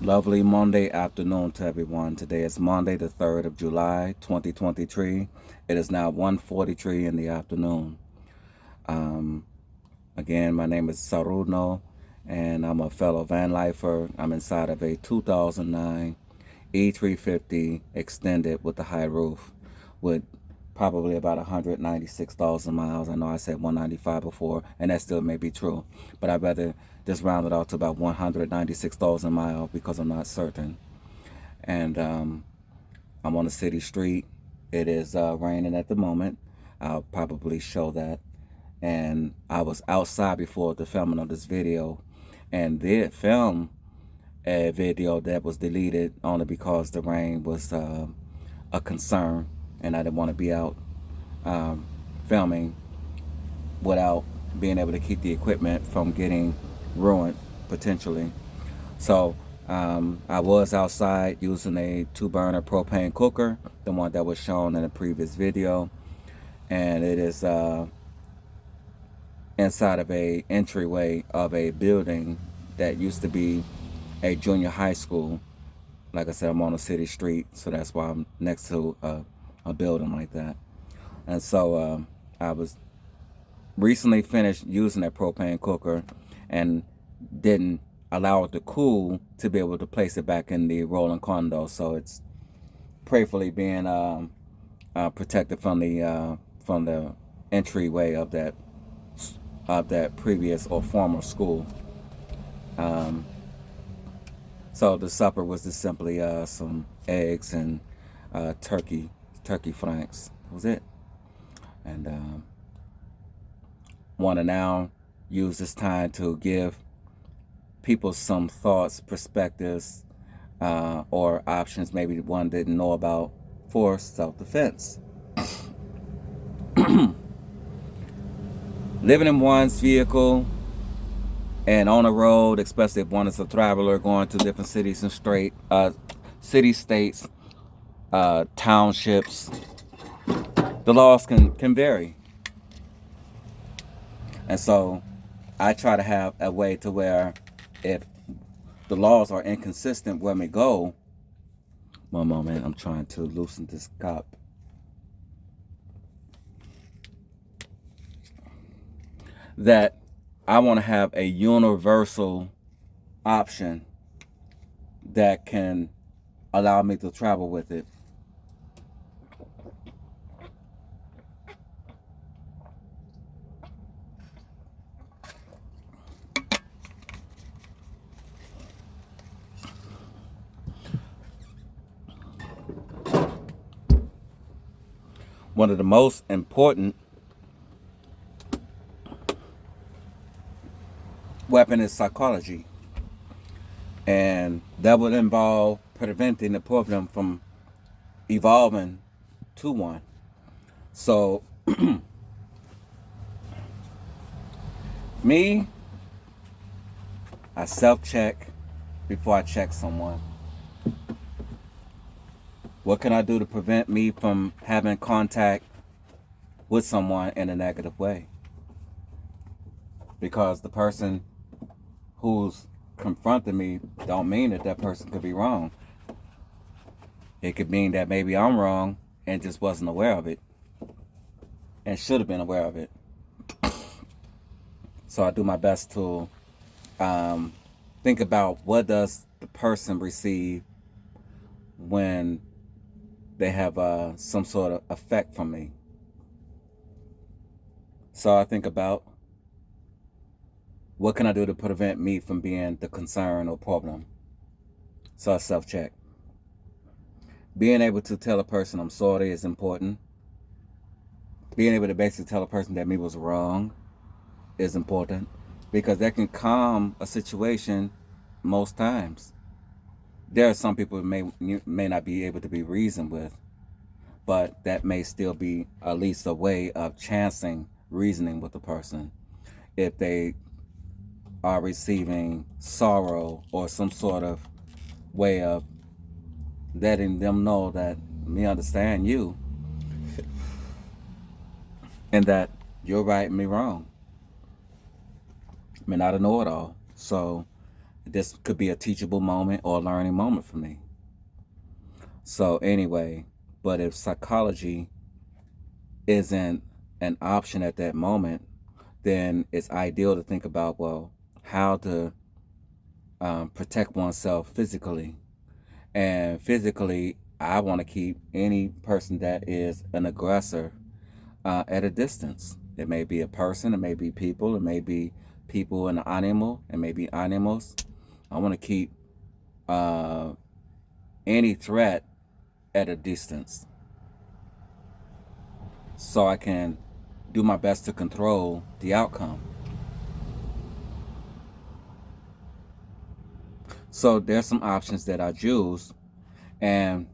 Lovely Monday afternoon to everyone. Today is Monday, the 3rd of July, 2023. It is now 1:43 in the afternoon. Um, Again, my name is Saruno, and I'm a fellow van lifer. I'm inside of a 2009 E350 extended with the high roof with probably about 196,000 miles. I know I said 195 before, and that still may be true, but I'd rather just round it out to about 196,000 miles because I'm not certain. And I'm on a city street. It is raining at the moment. I'll probably show that. And I was outside before the filming of this video and did film a video that was deleted only because the rain was a concern and I didn't want to be out um, filming without being able to keep the equipment from getting ruined potentially. So I was outside using a 2-burner propane cooker, the one that was shown in the previous video, and it is inside of a entryway of a building that used to be a junior high school. Like I said, I'm on a city street, so that's why I'm next to a building like that. And so I was recently finished using that propane cooker and didn't allow it to cool to be able to place it back in the rolling condo. So it's prayerfully being protected from the entryway of that previous or former school. Um, so the supper was just simply some eggs and turkey franks. That was it. And want to now use this time to give people some thoughts, perspectives, or options maybe one didn't know about for self-defense. Living in one's vehicle and on a road, especially if one is a traveler going to different cities and city states, townships, the laws can vary. And so I try to have a way to where if the laws are inconsistent where we go, one moment, I'm trying to loosen this cup. That I want to have a universal option that can allow me to travel with it. One of the most important weapon is psychology, and that would involve preventing the problem from evolving to one. So me, I self-check before I check someone. What can I do to prevent me from having contact with someone in a negative way? Because the person who's confronting me don't mean that that person could be wrong. It could mean that maybe I'm wrong and just wasn't aware of it and should have been aware of it. So I do my best to think about what does the person receive when they have some sort of effect from me. So I think about what can I do to prevent me from being the concern or problem. So I self-check. Being able to tell a person I'm sorry is important. Being able to basically tell a person that me was wrong is important because that can calm a situation most times. There are some people who may not be able to be reasoned with, but that may still be at least a way of chancing reasoning with the person if they are receiving sorrow or some sort of way of letting them know that me understand you and that you're right and me wrong. I mean, I don't know it all. So this could be a teachable moment or a learning moment for me. So anyway, but if psychology isn't an option at that moment, then it's ideal to think about, well, how to protect oneself physically. And physically, I want to keep any person that is an aggressor at a distance. It may be a person, it may be people, it may be people and an animal, it may be animals. I want to keep any threat at a distance so I can do my best to control the outcome. So there's some options that I choose, and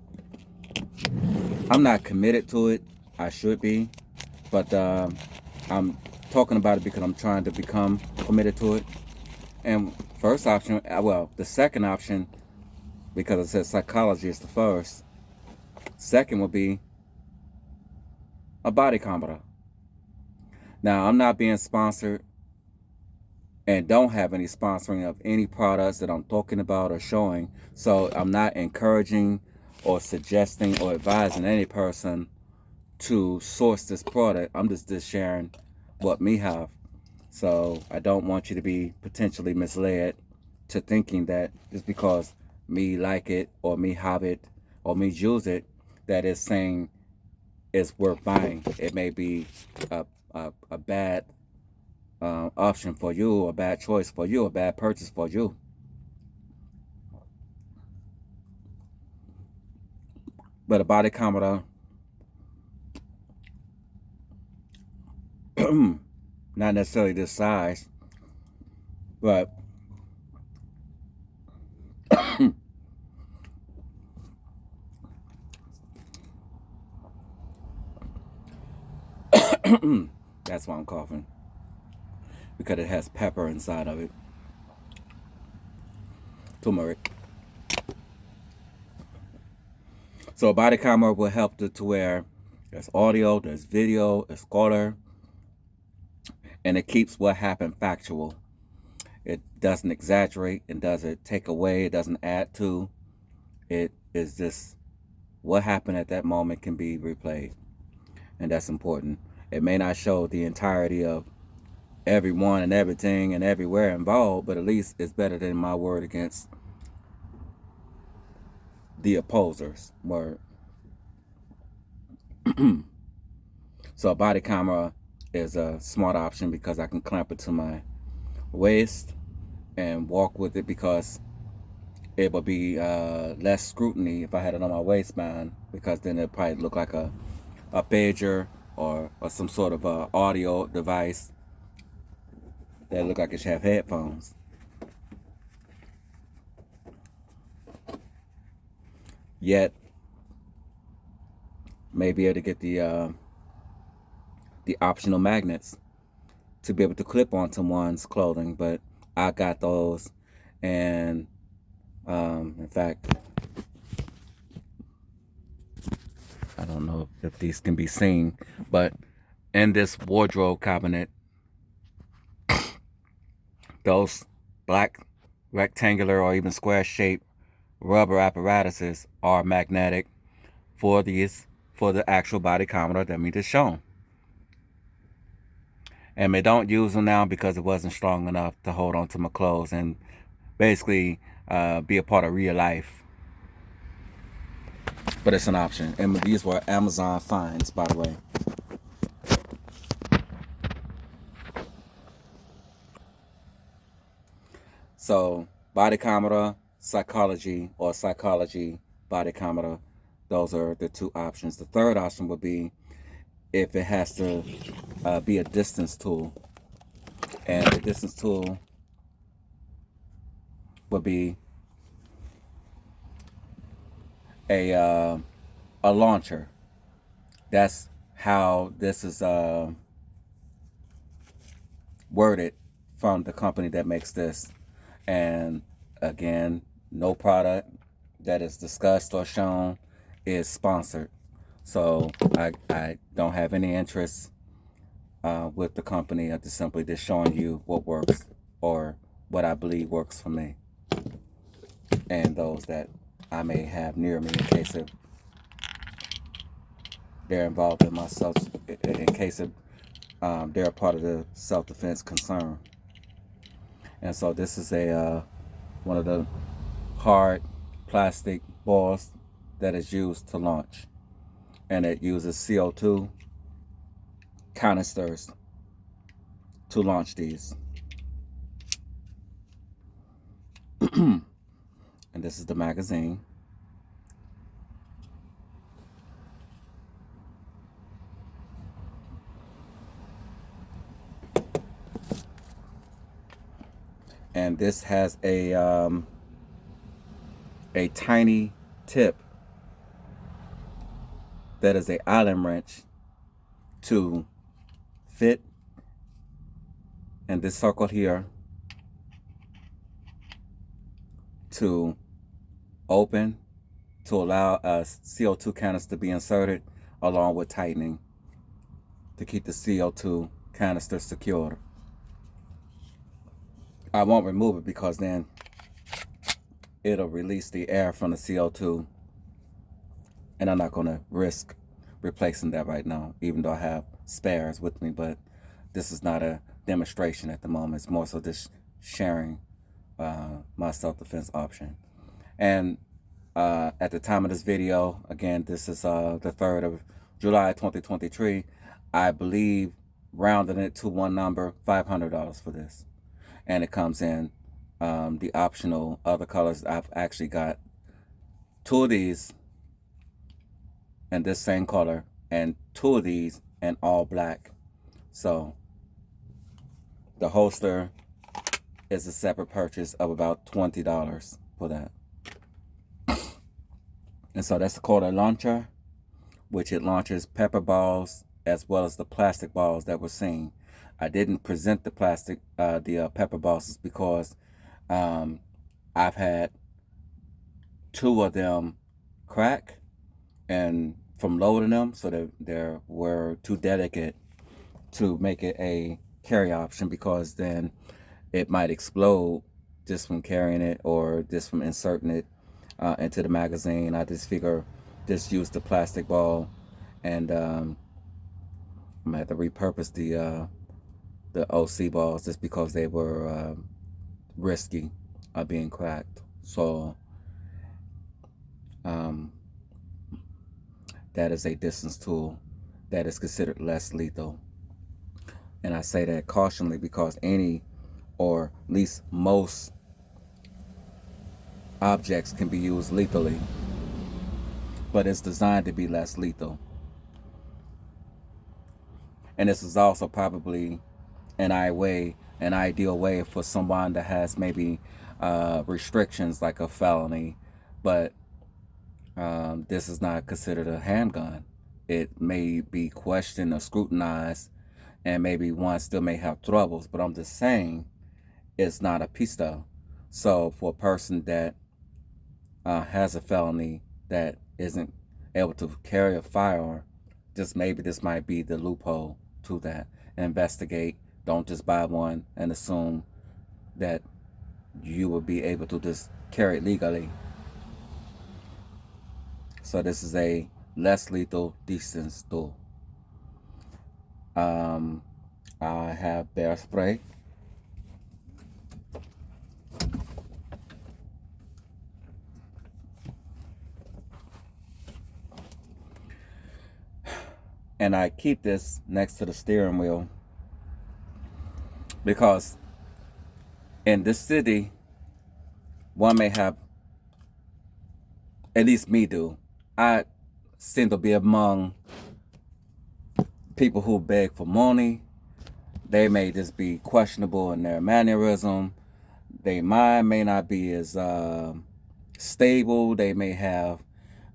I'm not committed to it. I should be, but I'm talking about it because I'm trying to become committed to it. And first option, well, the second option, because it says psychology is the first. Second would be a body camera. Now, I'm not being sponsored and don't have any sponsoring of any products that I'm talking about or showing. So I'm not encouraging or suggesting or advising any person to source this product. I'm just sharing what me have. So I don't want you to be potentially misled to thinking that just because me like it or me have it or me use it, that it's saying it's worth buying. It may be a bad option for you, a bad choice for you, a bad purchase for you. But a body camera, not necessarily this size, but that's why I'm coughing, because it has pepper inside of it. Turmeric. So a body camera will help to where there's audio, there's video, there's color, and it keeps what happened factual. It doesn't exaggerate, it doesn't take away, it doesn't add to. It is just what happened at that moment can be replayed, and that's important. It may not show the entirety of everyone and everything and everywhere involved, but at least it's better than my word against the opposers word. So a body camera is a smart option because I can clamp it to my waist and walk with it, because it would be less scrutiny if I had it on my waistband, because then it probably look like a pager or some sort of audio device that look like it should have headphones. Yet, may be able to get the optional magnets to be able to clip onto one's clothing, but I got those, and in fact, I don't know if these can be seen, but in this wardrobe cabinet, those black rectangular or even square shaped rubber apparatuses are magnetic for the actual body camera that we just shown. And they don't use them now because it wasn't strong enough to hold on to my clothes and basically be a part of real life. But it's an option. And these were Amazon finds, by the way. So body camera, psychology, or psychology, body camera, those are the two options. The third option would be if it has to be a distance tool. And the distance tool would be a launcher. That's how this is worded from the company that makes this. And again, no product that is discussed or shown is sponsored. So I don't have any interest with the company. I'm just simply just showing you what works or what I believe works for me. and those that I may have near me in case of they're involved in in case of they're a part of the self-defense concern. And so this is a one of the hard plastic balls that is used to launch, and it uses CO2 canisters to launch these. And this is the magazine. And this has a tiny tip that is a Allen wrench to fit in this circle here to open to allow a CO2 canister to be inserted, along with tightening to keep the CO2 canister secured. I won't remove it because then it'll release the air from the CO2, and I'm not going to risk replacing that right now, even though I have spares with me. But this is not a demonstration at the moment. It's more so just sharing my self-defense option. And at the time of this video, again, this is the 3rd of July 2023, I believe, rounding it to one number, $500 for this. And it comes in the optional other colors. I've actually got 2 of these in this same color and 2 of these in all black. So the holster is a separate purchase of about $20 for that. And so that's the Condo launcher, which it launches pepper balls as well as the plastic balls that were seen. I didn't present the pepper balls because I've had 2 of them crack and from loading them, so they were too delicate to make it a carry option, because then it might explode just from carrying it or just from inserting it into the magazine. I just figure just use the plastic ball, and I'm gonna have to repurpose the OC balls just because they were risky of being cracked. So that is a distance tool that is considered less lethal. And I say that cautionally because any, or at least most, objects can be used lethally, but it's designed to be less lethal. And this is also probably an ideal way for someone that has maybe restrictions like a felony, but this is not considered a handgun. It may be questioned or scrutinized, and maybe one still may have troubles, but I'm just saying it's not a pistol. So for a person that has a felony that isn't able to carry a firearm, just maybe this might be the loophole to that. Investigate. Don't just buy one and assume that you will be able to just carry it legally. So this is a less lethal distance tool. I have bear spray. And I keep this next to the steering wheel because in this city, one may have, at least me do, I seem to be among people who beg for money. They may just be questionable in their mannerism. Their mind may not be as stable. They may have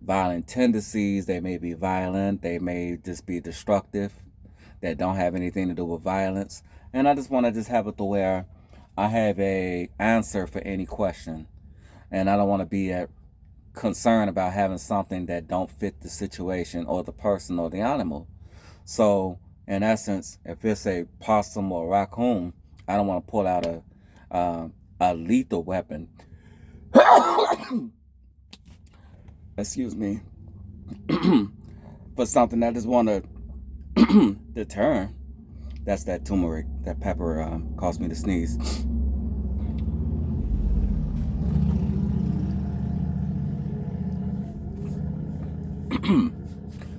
violent tendencies. They may be violent. They may just be destructive, that don't have anything to do with violence. And I just want to just have it to where I have a answer for any question, and I don't want to be concerned about having something that don't fit the situation or the person or the animal. So in essence, if it's a possum or a raccoon, I don't want to pull out a lethal weapon Excuse me. For something I just want to deter. That's that turmeric. That pepper caused me to sneeze.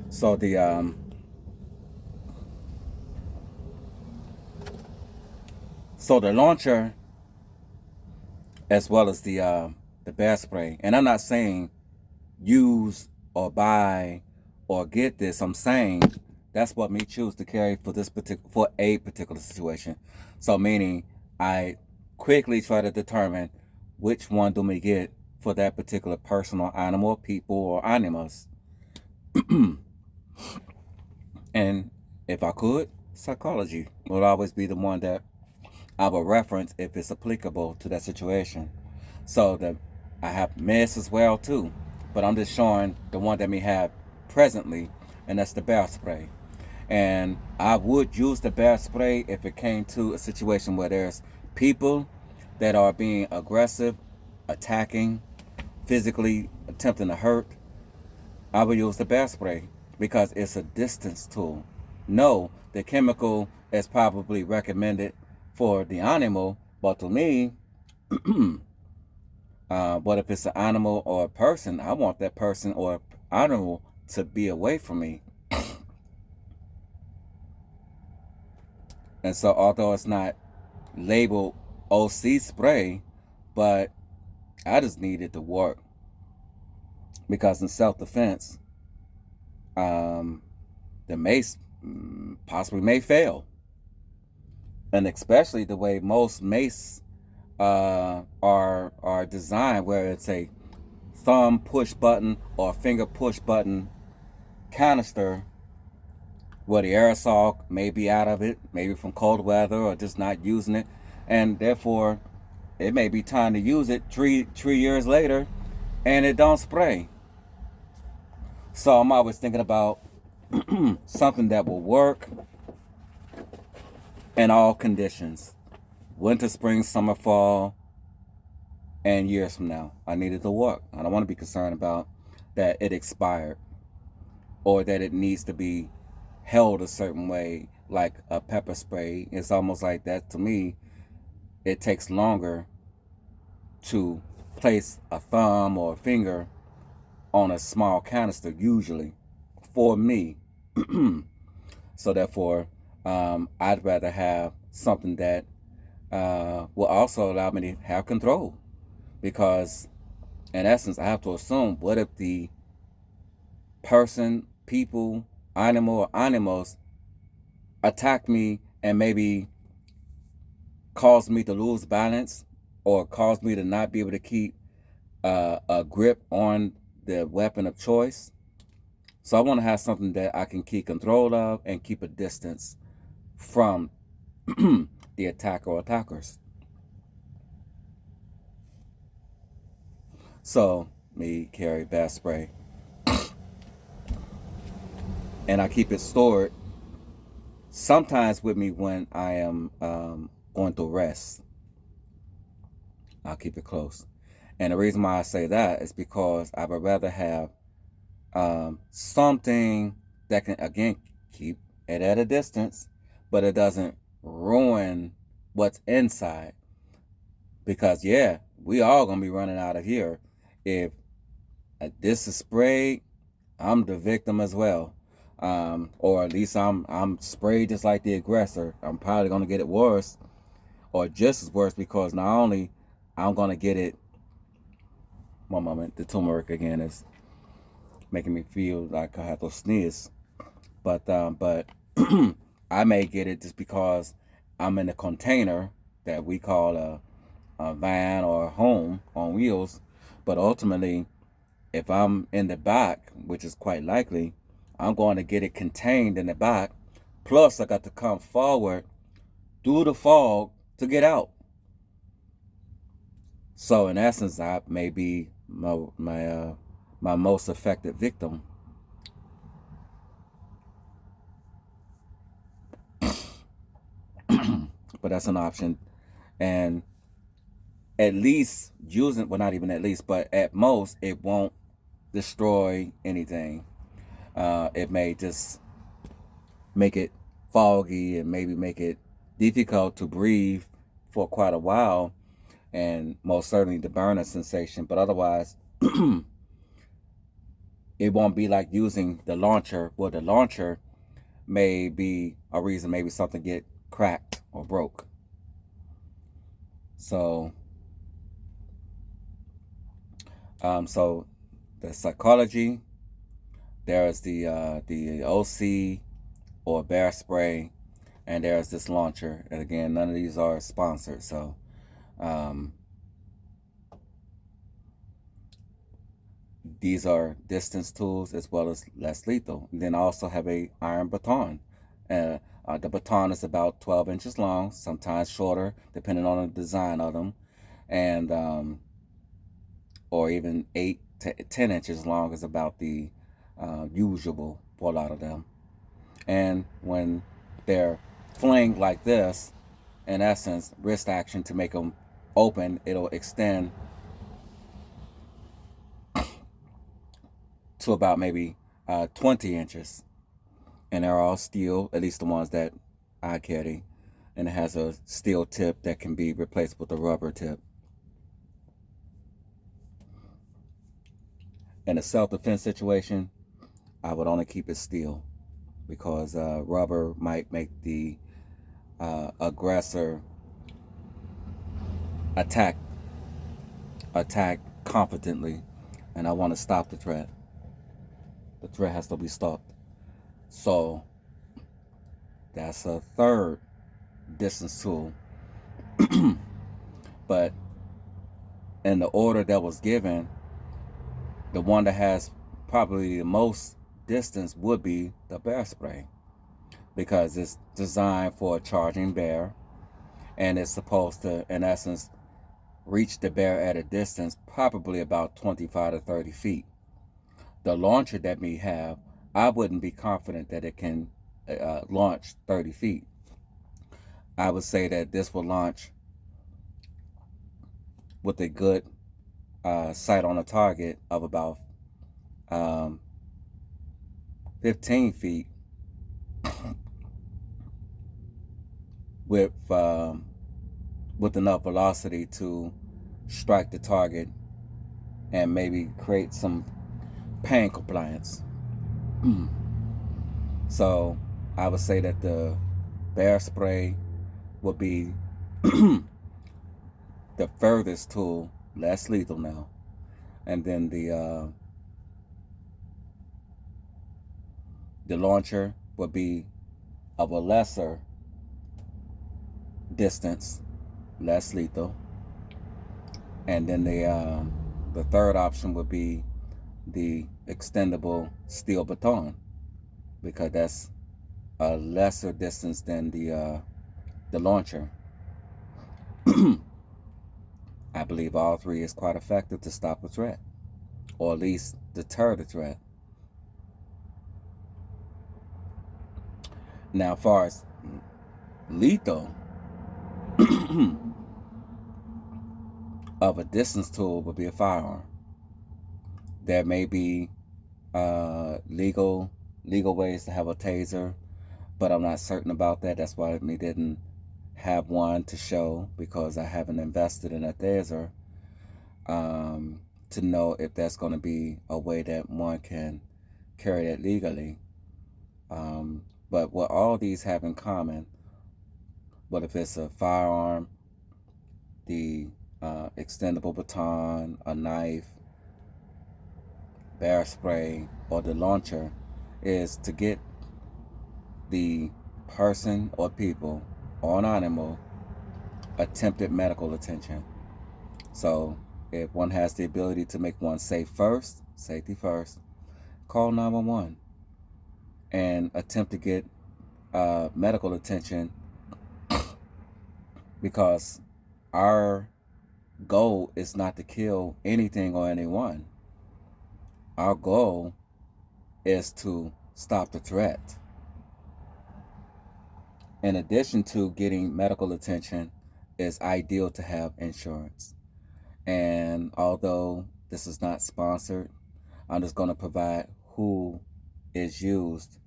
So the launcher, as well as the bear spray. And I'm not saying use or buy or get this. I'm saying that's what me choose to carry for a particular situation. So meaning I quickly try to determine which one do me get for that particular person or animal, people or animals. And if I could, psychology would always be the one that I will reference if it's applicable to that situation. So that I have meds as well too, but I'm just showing the one that we have presently, and that's the bear spray. And I would use the bear spray if it came to a situation where there's people that are being aggressive, attacking, physically attempting to hurt. I would use the bear spray because it's a distance tool. No, the chemical is probably recommended for the animal, but to me, but if it's an animal or a person, I want that person or animal to be away from me. And so, although it's not labeled OC spray, but I just need it to work because in self-defense, the mace possibly may fail, and especially the way most mace are designed, where it's a thumb push button or finger push button canister, where the aerosol may be out of it, maybe from cold weather or just not using it, and therefore it may be time to use it three years later, and it don't spray. So I'm always thinking about something that will work in all conditions: winter, spring, summer, fall, and years from now. I need it to work. I don't want to be concerned about that it expired or that it needs to be held a certain way, like a pepper spray. It's almost like that to me. It takes longer to place a thumb or a finger on a small canister, usually, for me. So therefore, I'd rather have something that will also allow me to have control. Because, in essence, I have to assume, what if the person, people, animal, or animals attack me and maybe cause me to lose balance or cause me to not be able to keep a grip on the weapon of choice? So I want to have something that I can keep control of and keep a distance from the attacker or attackers. So me carry bass spray, and I keep it stored sometimes with me when I am going to rest. I'll keep it close. And the reason why I say that is because I would rather have something that can, again, keep it at a distance, but it doesn't ruin what's inside. Because, yeah, we all going to be running out of here. If this is sprayed, I'm the victim as well. Or at least I'm sprayed just like the aggressor. I'm probably going to get it worse or just as worse, because not only I'm going to get it. One moment, the turmeric again is making me feel like I have to sneeze. But I may get it just because I'm in a container that we call a van or a home on wheels. But ultimately, if I'm in the back, which is quite likely, I'm going to get it contained in the back. Plus, I got to come forward through the fog to get out. So in essence, I may be my most affected victim. But that's an option. And at least using, well, not even at least, but at most, it won't destroy anything. It may just make it foggy and maybe make it difficult to breathe for quite a while, and most certainly the burner sensation. But otherwise, it won't be like using the launcher. Well, the launcher may be a reason maybe something get cracked or broke. So, so the psychology, there's the OC or bear spray, and there's this launcher. And again, none of these are sponsored. So, um, these are distance tools as well as less lethal. And then I also have a iron baton. The baton is about 12 inches long, sometimes shorter, depending on the design of them, and or even 8 to 10 inches long is about the usual for a lot of them. And when they're flinged like this, in essence, wrist action to make them open, it'll extend to about maybe 20 inches. And they're all steel, at least the ones that I carry. And it has a steel tip that can be replaced with a rubber tip. In a self-defense situation, I would only keep it steel because rubber might make the aggressor attack confidently, and I want to stop the threat. The threat has to be stopped. So that's a third distance tool. But in the order that was given, the one that has probably the most distance would be the bear spray, because it's designed for a charging bear, and it's supposed to, in essence, reach the bear at a distance probably about 25 to 30 feet. The launcher that we have, I wouldn't be confident that it can launch 30 feet. I would say that this will launch with a good sight on a target of about 15 feet with enough velocity to strike the target and maybe create some pain compliance. So I would say that the bear spray would be the furthest tool, less lethal now, and then the launcher would be of a lesser distance, less lethal, and then the third option would be the extendable steel baton, because that's a lesser distance than the launcher. I believe all three is quite effective to stop a threat, or at least deter the threat. Now, as far as lethal of a distance tool would be a firearm. There may be legal ways to have a taser, but I'm not certain about that. That's why we didn't have one to show, because I haven't invested in a taser to know if that's going to be a way that one can carry it legally. But what all these have in common, what if it's a firearm, the extendable baton, a knife, bear spray, or the launcher, is to get the person or people or an animal attempted medical attention. So if one has the ability to make one safety first, call 911 and attempt to get medical attention, because our goal is not to kill anything or anyone. Our goal is to stop the threat. In addition to getting medical attention, it's ideal to have insurance. And although this is not sponsored, I'm just going to provide who is used.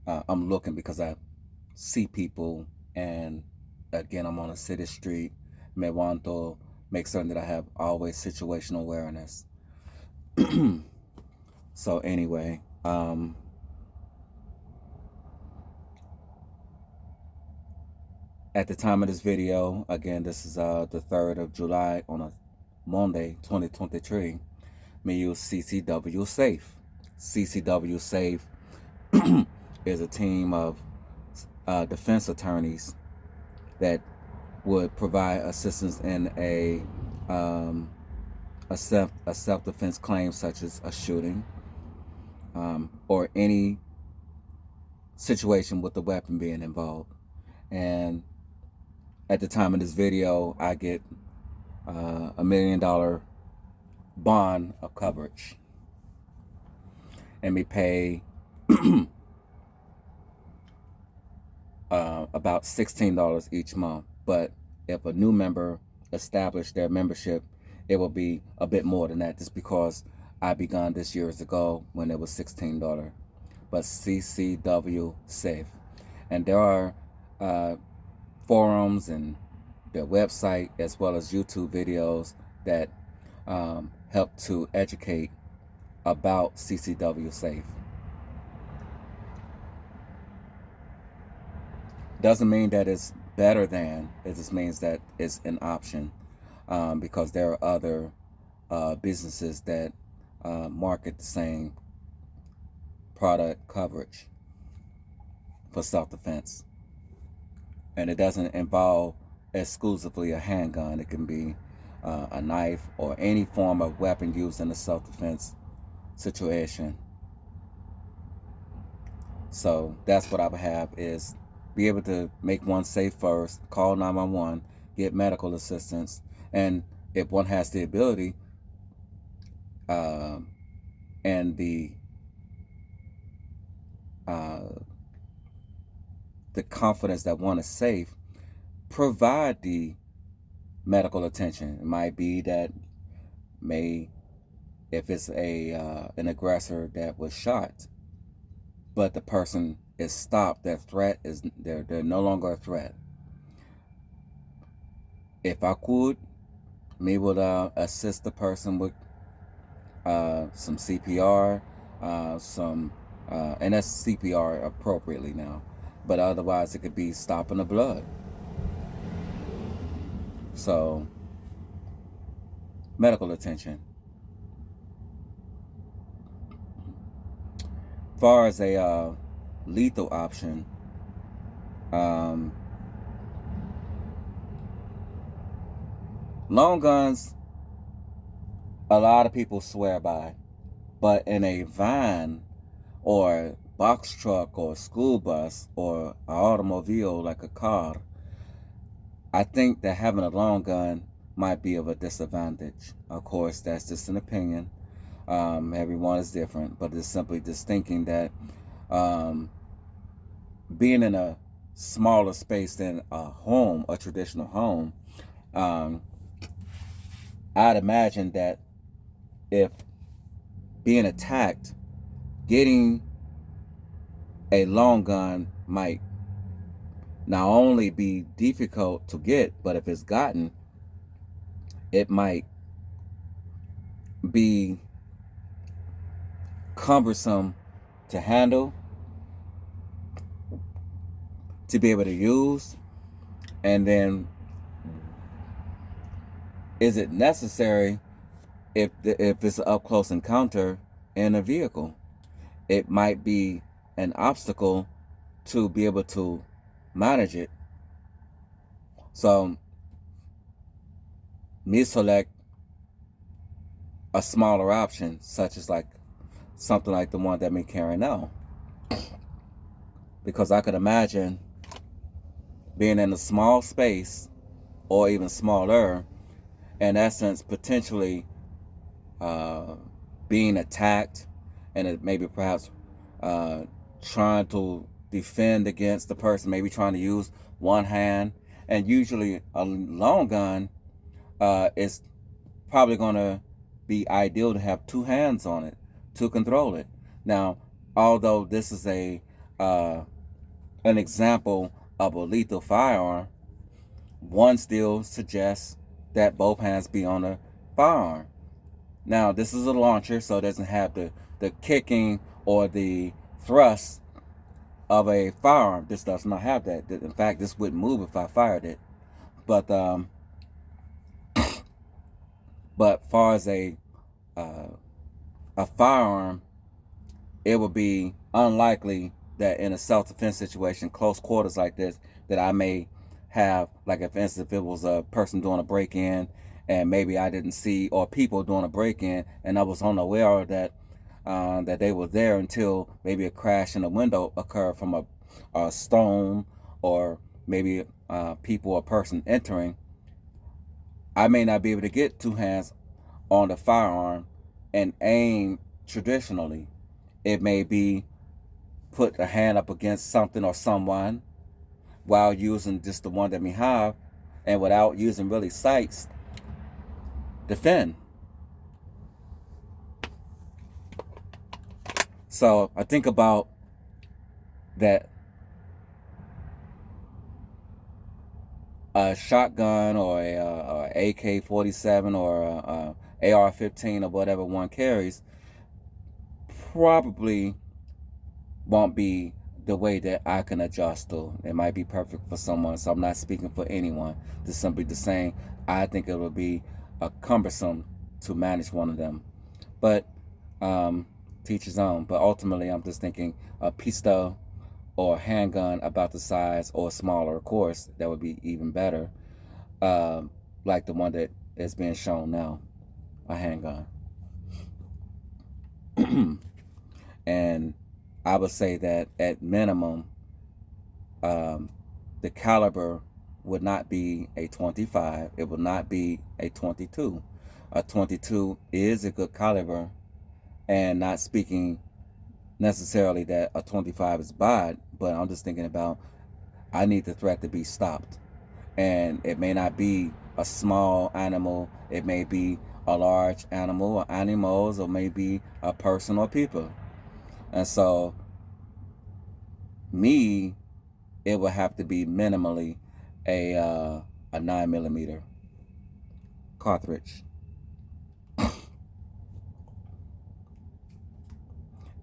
I'm looking because I see people, and again, I'm on a city street. Me want to make certain that I have always situational awareness. So anyway, at the time of this video, again, this is the 3rd of July on a Monday, 2023. Me use CCW Safe. CCW Safe is a team of defense attorneys that would provide assistance in a self-defense claim, such as a shooting or any situation with the weapon being involved. And at the time of this video, I get $1 million bond of coverage, and we pay about $16 each month. But if a new member established their membership, it will be a bit more than that, just because I begun this years ago when it was $16. But CCW Safe, and there are forums and their website as well as YouTube videos that help to educate about CCW Safe. Doesn't mean that it's better than, it just means that it's an option, because there are other businesses that market the same product coverage for self-defense. And it doesn't involve exclusively a handgun. It can be a knife or any form of weapon used in a self-defense situation. So that's what I would have, is be able to make one safe first, call 911, get medical assistance, and if one has the ability and the confidence that one is safe, provide the medical attention. It might be that if it's an aggressor that was shot, but the person is stopped, their threat is they're no longer a threat. If I could, me would assist the person with some CPR, and that's CPR appropriately now, but otherwise it could be stopping the blood. So medical attention. As far as a lethal option, long guns, a lot of people swear by, but in a van or box truck or school bus or an automobile like a car, I think that having a long gun might be of a disadvantage. Of course, that's just an opinion. Everyone is different, but it's simply just thinking that being in a smaller space than a home, a traditional home, I'd imagine that if being attacked, getting a long gun might not only be difficult to get, but if it's gotten, it might be cumbersome to handle, to be able to use. And then, is it necessary if it's an up-close encounter in a vehicle? It might be an obstacle to be able to manage it. So me select a smaller option, such as like something like the one that me carrying now, because I could imagine being in a small space or even smaller, in essence, potentially being attacked, and it maybe perhaps trying to defend against the person, maybe trying to use one hand. And usually a long gun is probably going to be ideal to have two hands on it to control it. Now, although this is an example of a lethal firearm, one still suggests that both hands be on the firearm. Now, this is a launcher, so it doesn't have the kicking or the thrust of a firearm. This does not have that. In fact, this wouldn't move if I fired it. But far as a firearm, it would be unlikely that in a self-defense situation, close quarters like this, that I may have, like, if, for instance, if it was a person doing a break-in and maybe I didn't see, or people doing a break-in and I was unaware that that they were there until maybe a crash in the window occurred from a stone, or maybe people or person entering, I may not be able to get two hands on the firearm and aim traditionally. It may be put a hand up against something or someone while using just the one that we have, and without using really sights, defend. So I think about that a shotgun or a AK-47 or a AR-15 or whatever one carries probably won't be the way that I can adjust to. It might be perfect for someone, so I'm not speaking for anyone. Just simply the same. I think it will be cumbersome to manage one of them. But teach his own. But ultimately, I'm just thinking a pistol or a handgun about the size, or smaller, of course, that would be even better. Like the one that is being shown now, a handgun. And I would say that at minimum, the caliber would not be a 25. It would not be a 22. A 22 is a good caliber, and not speaking necessarily that a 25 is bad, but I'm just thinking about, I need the threat to be stopped. And it may not be a small animal, it may be a large animal or animals, or maybe a person or people. And so, me, it would have to be minimally a 9mm cartridge.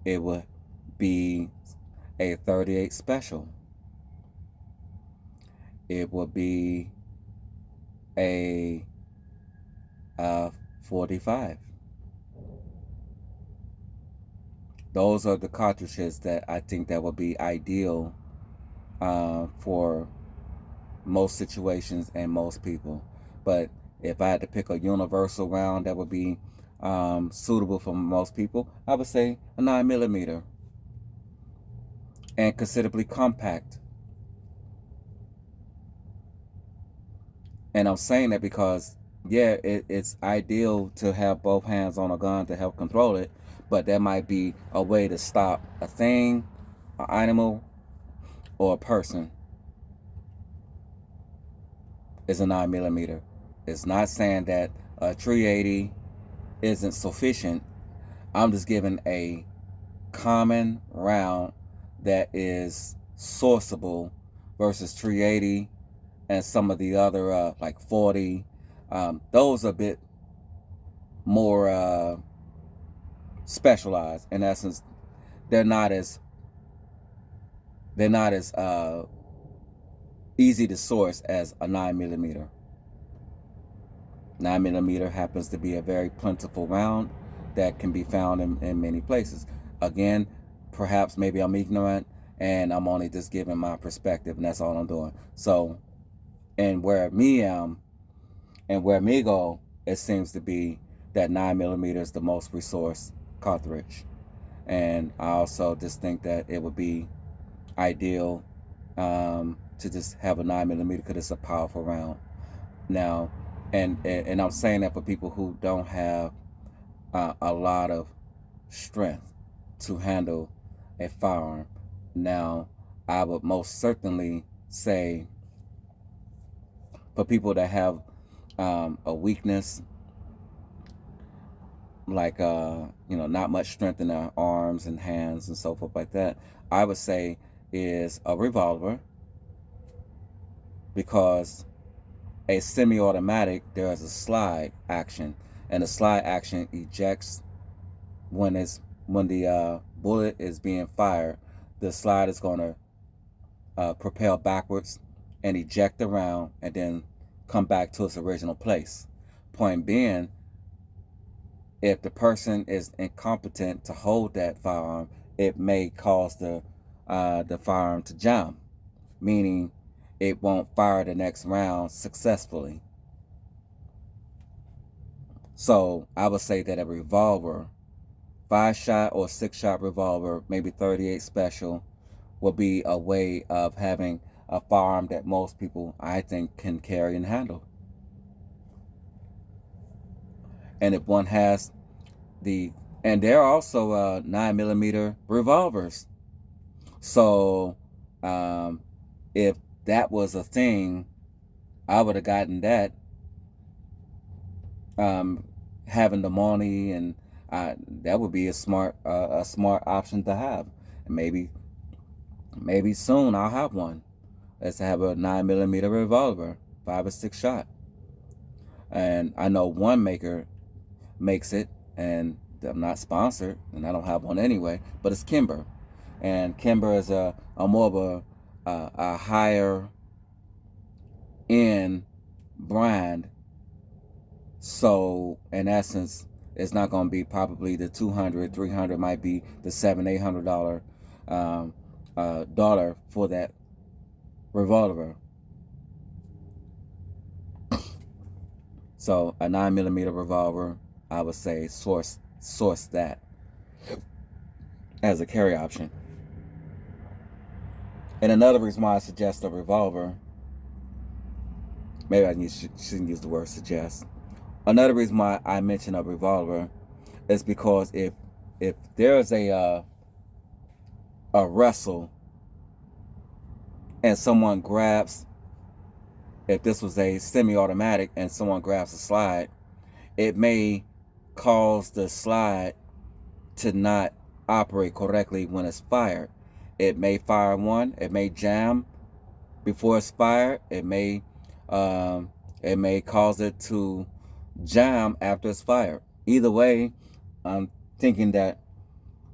It would be a 38 special. It would be a 45. Those are the cartridges that I think that would be ideal for most situations and most people. But if I had to pick a universal round that would be suitable for most people, I would say a 9mm, and considerably compact. And I'm saying that because, yeah, it's ideal to have both hands on a gun to help control it, but there might be a way to stop a thing, an animal, or a person. Is a 9mm. It's not saying that a 380 isn't sufficient. I'm just giving a common round that is sourceable versus 380 and some of the other like 40. Those are a bit more specialized. In essence, they're not as easy to source as a 9mm. 9mm happens to be a very plentiful round that can be found in many places. Again, perhaps maybe I'm ignorant and I'm only just giving my perspective, and that's all I'm doing. So, and where me am and where me go, it seems to be that 9mm is the most resource cartridge. And I also just think that it would be ideal to just have a 9mm because it's a powerful round. Now, and I'm saying that for people who don't have a lot of strength to handle a firearm. Now, I would most certainly say for people that have a weakness like not much strength in their arms and hands and so forth like that, I would say is a revolver, because a semi-automatic, there is a slide action, and the slide action ejects when the bullet is being fired. The slide is going to propel backwards and eject the round and then come back to its original place. Point being, if the person is incompetent to hold that firearm, it may cause the firearm to jam, meaning it won't fire the next round successfully. So I would say that a revolver, 5-shot or 6-shot revolver, maybe 38 special, will be a way of having a firearm that most people, I think, can carry and handle. And if one has and there are also 9mm revolvers. So if that was a thing, I would have gotten that. Having the money, and that would be a smart option to have. And maybe soon I'll have one. Let's have a 9mm revolver, 5 or 6 shot. And I know one maker makes it, and I'm not sponsored, and I don't have one anyway. But it's Kimber, and Kimber is a more of a higher end brand. So in essence, it's not going to be probably the $200, $300, might be the $700, $800 dollar for that revolver. So a 9mm revolver, I would say source that as a carry option. And another reason why I suggest a revolver, maybe I shouldn't use the word suggest. Another reason why I mention a revolver is because if there's a wrestle and someone grabs, if this was a semi-automatic and someone grabs a slide, it may cause the slide to not operate correctly when it's fired. It may fire one, it may jam before it's fired, it may cause it to jam after it's fired. Either way, I'm thinking that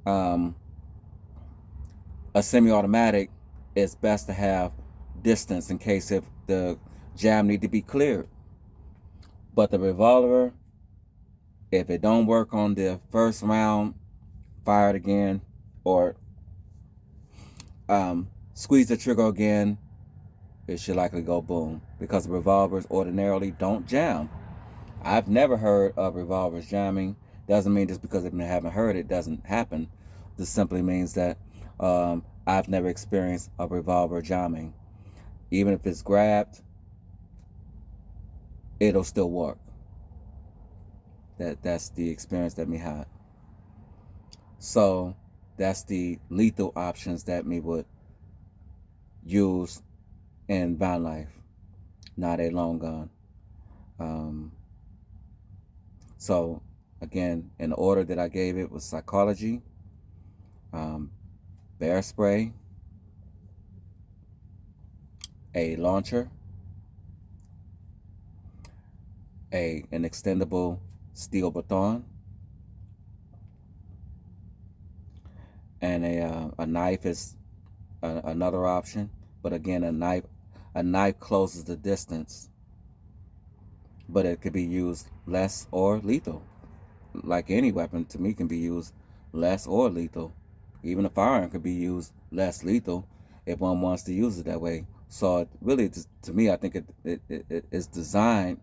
a semi-automatic is best to have distance in case if the jam need to be cleared. But the revolver, if it don't work on the first round, fire it again, or squeeze the trigger again, it should likely go boom, because revolvers ordinarily don't jam. I've never heard of revolvers jamming. Doesn't mean just because I haven't heard it doesn't happen. This simply means that I've never experienced a revolver jamming. Even if it's grabbed, it'll still work. That's the experience that me had. So that's the lethal options that me would use in van life, not a long gun. So again, in the order that I gave it was psychology, bear spray, a launcher, an extendable steel baton, and a knife is another option. But again, a knife closes the distance, but it could be used less or lethal. Like any weapon, to me, can be used less or lethal. Even a firearm could be used less lethal if one wants to use it that way. So it really, to me, I think it is designed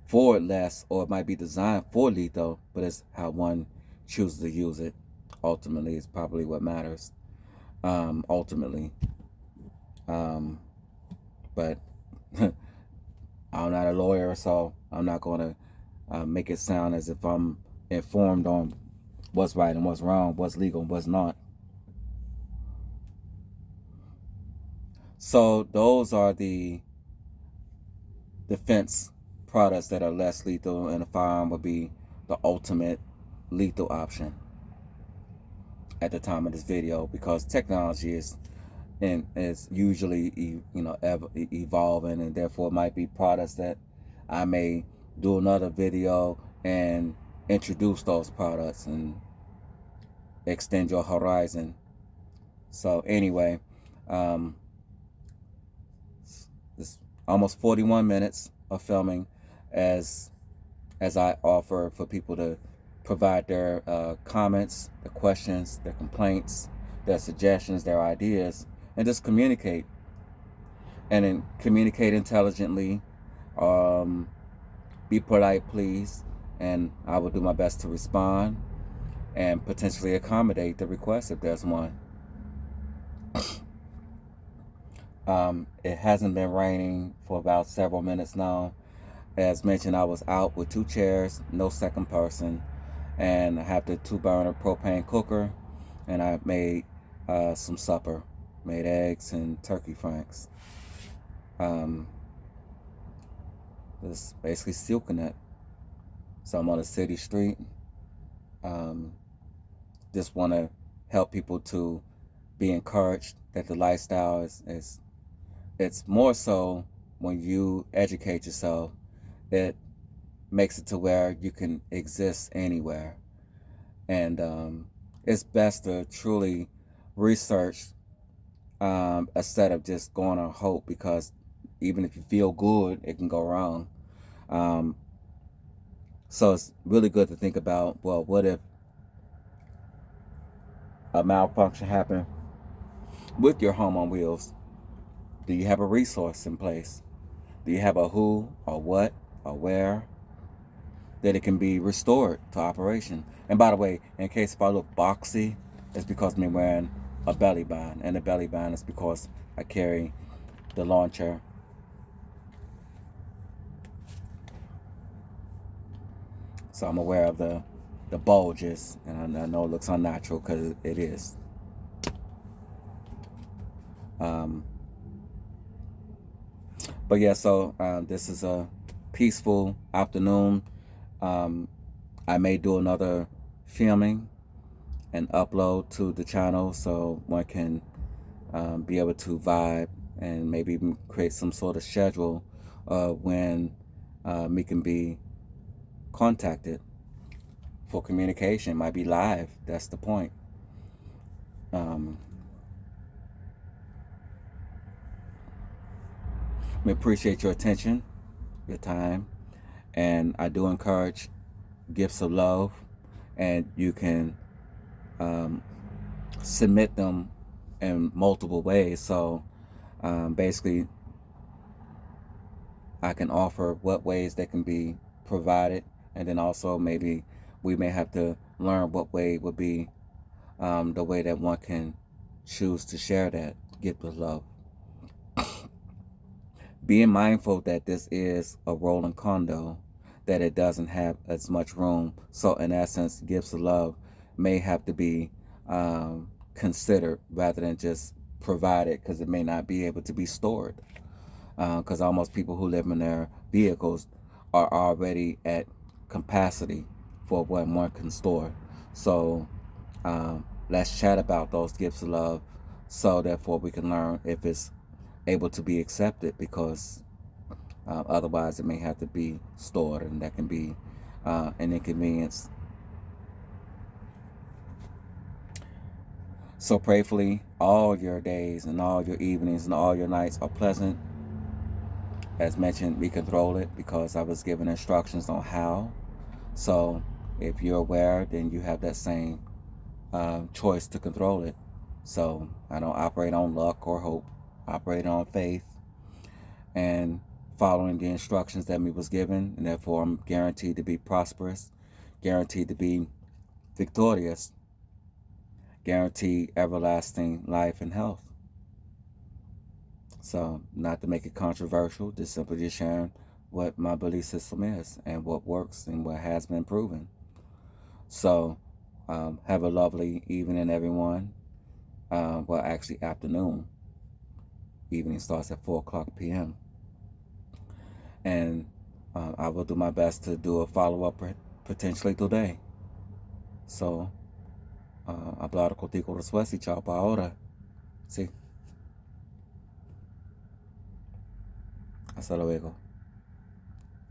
for less, or it might be designed for lethal, but it's how one chooses to use it. Ultimately, is probably what matters. Ultimately. But I'm not a lawyer, so I'm not going to make it sound as if I'm informed on what's right and what's wrong, what's legal and what's not. So those are the defense products that are less lethal, and a firearm would be the ultimate lethal option at the time of this video, because technology is usually evolving, and therefore it might be products that I may do another video and introduce those products and extend your horizon. So anyway, it's almost 41 minutes of filming as I offer for people to provide their comments, their questions, their complaints, their suggestions, their ideas, and just communicate. And then communicate intelligently. Be polite, please, and I will do my best to respond and potentially accommodate the request if there's one. It hasn't been raining for about several minutes now. As mentioned, I was out with 2 chairs, no second person, and I have the 2-burner propane cooker, and I made some supper, made eggs and turkey franks. Just basically silking it. So I'm on a city street. Just want to help people to be encouraged that the lifestyle is it's more so when you educate yourself, it makes it to where you can exist anywhere. And it's best to truly research instead of just going on hope, because even if you feel good, it can go wrong. So it's really good to think about, well, what if a malfunction happened with your home on wheels? Do you have a resource in place? Do you have a who or what or where that it can be restored to operation? And by the way, in case if I look boxy, it's because I'm wearing a belly band, and the belly band is because I carry the launcher. So I'm aware of the bulges, and I know it looks unnatural because it is. But yeah, so this is a peaceful afternoon. I may do another filming and upload to the channel so one can be able to vibe and maybe even create some sort of schedule when me can be contacted for communication. It might be live. That's the point. We appreciate your attention, your time, and I do encourage gifts of love, and you can submit them in multiple ways. So basically, I can offer what ways they can be provided, and then also maybe we may have to learn what way would be the way that one can choose to share that gift of love. Being mindful that this is a rolling condo, that it doesn't have as much room. So in essence, gifts of love may have to be considered rather than just provided, because it may not be able to be stored. Because almost people who live in their vehicles are already at capacity for what one can store. So let's chat about those gifts of love, so therefore we can learn if it's able to be accepted, because otherwise it may have to be stored, and that can be an inconvenience. So prayerfully, all your days and all your evenings and all your nights are pleasant. As mentioned, we control it because I was given instructions on how. So if you're aware, then you have that same choice to control it. So I don't operate on luck or hope. I operate on faith and following the instructions that me was given, and therefore I'm guaranteed to be prosperous, guaranteed to be victorious, guaranteed everlasting life and health. So not to make it controversial, just simply just sharing what my belief system is and what works and what has been proven. So have a lovely evening, everyone. Well, actually afternoon. Evening starts at 4:00 p.m. And I will do my best to do a follow-up potentially today. So, hablar contigo después y chao para ahora. Sí. Hasta luego.